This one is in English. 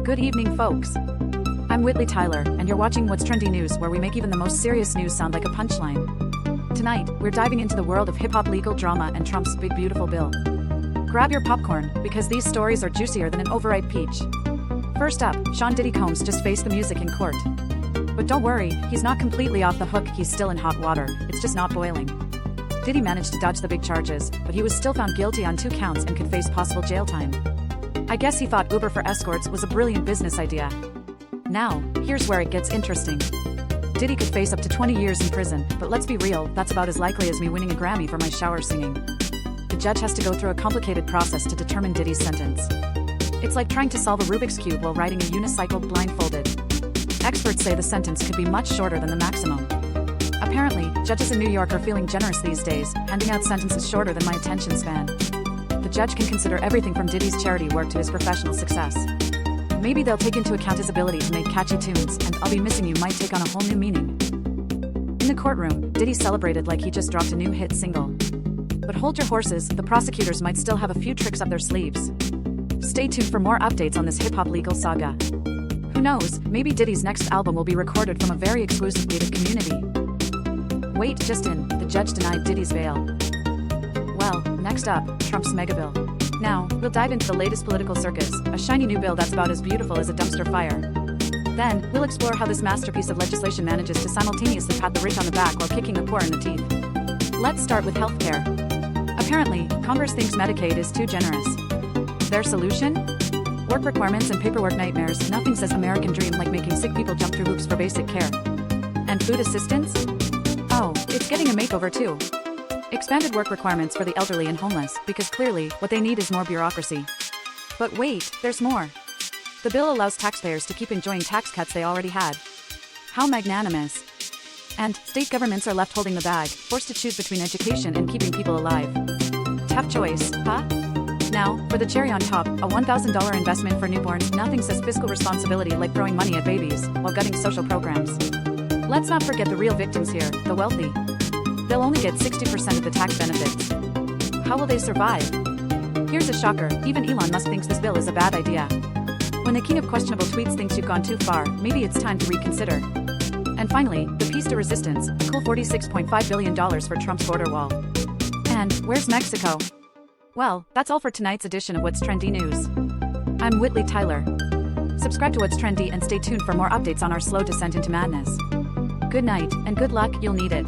Good evening, folks. I'm Whitley Tyler, and you're watching What's Trendy News, where we make even the most serious news sound like a punchline. Tonight, we're diving into the world of hip-hop legal drama and Trump's big beautiful bill. Grab your popcorn, because these stories are juicier than an overripe peach. First up, Diddy Combs just faced the music in court. But don't worry, he's not completely off the hook, he's still in hot water, it's just not boiling. Diddy managed to dodge the big charges, but he was still found guilty on 2 counts and could face possible jail time. I guess he thought Uber for escorts was a brilliant business idea. Now, here's where it gets interesting. Diddy could face up to 20 years in prison, but let's be real, that's about as likely as me winning a Grammy for my shower singing. The judge has to go through a complicated process to determine Diddy's sentence. It's like trying to solve a Rubik's Cube while riding a unicycle blindfolded. Experts say the sentence could be much shorter than the maximum. Apparently, judges in New York are feeling generous these days, handing out sentences shorter than my attention span. The judge can consider everything from Diddy's charity work to his professional success. Maybe they'll take into account his ability to make catchy tunes, and I'll Be Missing You might take on a whole new meaning. In the courtroom, Diddy celebrated like he just dropped a new hit single. But hold your horses, the prosecutors might still have a few tricks up their sleeves. Stay tuned for more updates on this hip-hop legal saga. Who knows, maybe Diddy's next album will be recorded from a very exclusive gated community. Wait, just in, the judge denied Diddy's bail. Well, next up, Trump's mega bill. Now, we'll dive into the latest political circus, a shiny new bill that's about as beautiful as a dumpster fire. Then, we'll explore how this masterpiece of legislation manages to simultaneously pat the rich on the back while kicking the poor in the teeth. Let's start with healthcare. Apparently, Congress thinks Medicaid is too generous. Their solution? Work requirements and paperwork nightmares. Nothing says American dream like making sick people jump through hoops for basic care. And food assistance? Oh, it's getting a makeover too. Expanded work requirements for the elderly and homeless, because clearly, what they need is more bureaucracy. But wait, there's more. The bill allows taxpayers to keep enjoying tax cuts they already had. How magnanimous. And state governments are left holding the bag, forced to choose between education and keeping people alive. Tough choice, huh? Now, for the cherry on top, a $1,000 investment for newborns. Nothing says fiscal responsibility like throwing money at babies, while gutting social programs. Let's not forget the real victims here, the wealthy. They'll only get 60% of the tax benefits. How will they survive? Here's a shocker, even Elon Musk thinks this bill is a bad idea. When the king of questionable tweets thinks you've gone too far, maybe it's time to reconsider. And finally, the piece de resistance, a cool $46.5 billion for Trump's border wall. And, where's Mexico? Well, that's all for tonight's edition of What's Trendy News. I'm Whitley Tyler. Subscribe to What's Trendy and stay tuned for more updates on our slow descent into madness. Good night, and good luck, you'll need it.